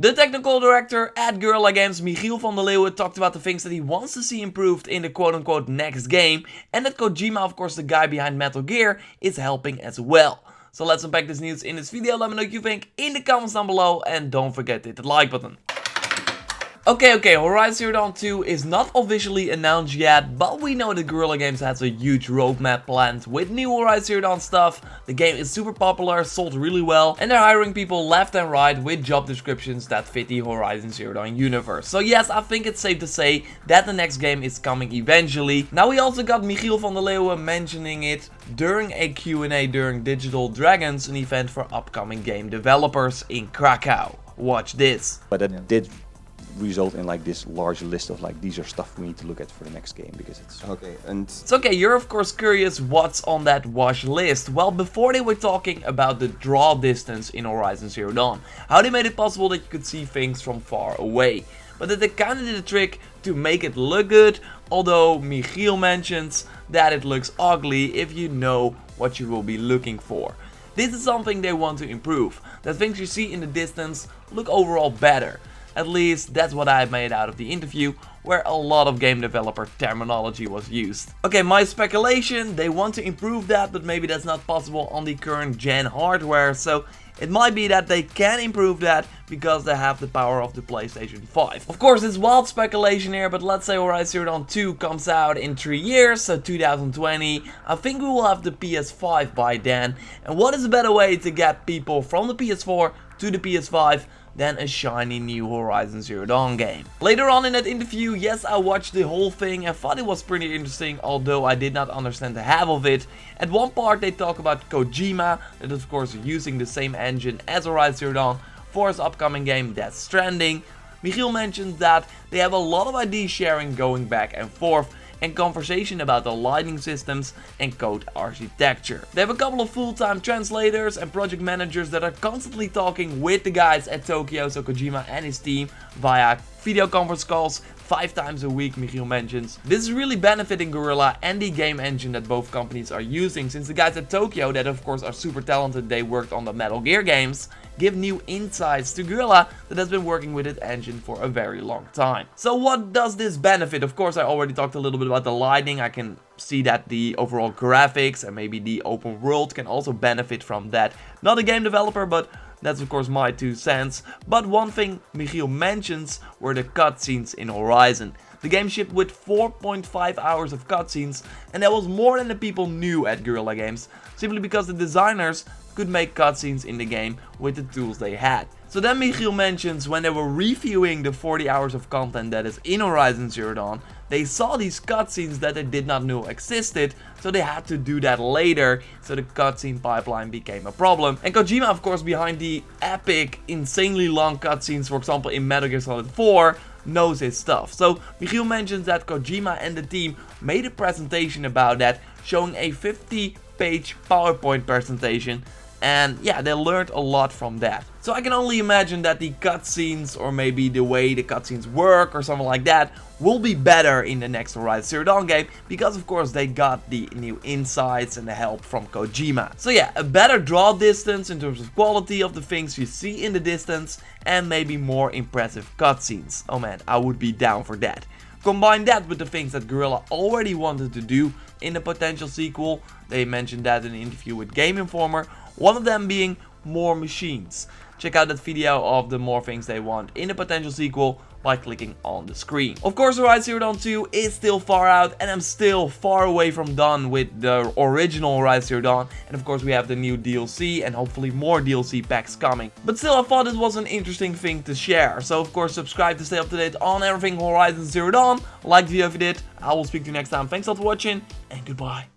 The technical director at Guerrilla Games, Michiel van der Leeuwen, talked about the things that he wants to see improved in the quote-unquote next game, and that Kojima, of course the guy behind Metal Gear, is helping as well. So let's unpack this news in this video. Let me know what you think in the comments down below, and don't forget to hit the like button. Okay, Horizon Zero Dawn 2 is not officially announced yet, but we know that Guerrilla Games has a huge roadmap planned with new Horizon Zero Dawn stuff. The game is super popular, sold really well, and they're hiring people left and right with job descriptions that fit the Horizon Zero Dawn universe. So yes, I think it's safe to say that the next game is coming eventually. Now we also got Michiel van der Leeuwen mentioning it during a Q&A during Digital Dragons, an event for upcoming game developers in Krakow. Watch this. But that did result in like this large list of like, these are stuff we need to look at for the next game, because it's okay. And it's okay, you're of course curious what's on that watch list. Well, before they were talking about the draw distance in Horizon Zero Dawn, how they made it possible that you could see things from far away, but that they kind of did a trick to make it look good, although Michiel mentions that it looks ugly if you know what you will be looking for. This is something they want to improve, that things you see in the distance look overall better. At least that's what I made out of the interview, where a lot of game developer terminology was used. Okay, my speculation, they want to improve that, but maybe that's not possible on the current gen hardware, so it might be that they can improve that because they have the power of the PlayStation 5. Of course, it's wild speculation here, but let's say Horizon Zero Dawn 2 comes out in 3 years, so 2020. I think we will have the PS5 by then. And what is a better way to get people from the PS4 to the PS5 than a shiny new Horizon Zero Dawn game? Later on in that interview, yes, I watched the whole thing and thought it was pretty interesting, although I did not understand the half of it. At one part they talk about Kojima, that is of course using the same engine as Horizon Zero Dawn for his upcoming game Death Stranding. Michiel mentions that they have a lot of idea sharing going back and forth, and conversation about the lighting systems and code architecture. They have a couple of full-time translators and project managers that are constantly talking with the guys at Tokyo, so Kojima and his team, via video conference calls 5 times a week, Michiel mentions. This is really benefiting Guerrilla and the game engine that both companies are using, since the guys at Tokyo, that of course are super talented, they worked on the Metal Gear games, give new insights to Guerrilla that has been working with its engine for a very long time. So what does this benefit? Of course, I already talked a little bit about the lighting. I can see that the overall graphics and maybe the open world can also benefit from that. Not a game developer, but that's of course my 2 cents. But one thing Michiel mentions were the cutscenes in Horizon. The game shipped with 4.5 hours of cutscenes, and that was more than the people knew at Guerrilla Games, simply because the designers could make cutscenes in the game with the tools they had. So then Michiel mentions when they were reviewing the 40 hours of content that is in Horizon Zero Dawn, they saw these cutscenes that they did not know existed, so they had to do that later, so the cutscene pipeline became a problem. And Kojima, of course, behind the epic, insanely long cutscenes, for example in Metal Gear Solid 4, knows his stuff. So Michiel mentions that Kojima and the team made a presentation about that, showing a 50-page PowerPoint presentation. And yeah, they learned a lot from that. So I can only imagine that the cutscenes, or maybe the way the cutscenes work or something like that, will be better in the next Horizon Zero Dawn game, because of course they got the new insights and the help from Kojima. So yeah, a better draw distance in terms of quality of the things you see in the distance, and maybe more impressive cutscenes. Oh man, I would be down for that. Combine that with the things that Guerrilla already wanted to do in a potential sequel. They mentioned that in an interview with Game Informer. One of them being more machines. Check out that video of the more things they want in a potential sequel by clicking on the screen. Of course, Horizon Zero Dawn 2 is still far out, and I'm still far away from done with the original Horizon Zero Dawn. And of course we have the new DLC and hopefully more DLC packs coming. But still, I thought it was an interesting thing to share. So of course subscribe to stay up to date on everything Horizon Zero Dawn. Like the video if you did. I will speak to you next time. Thanks a lot for watching, and goodbye.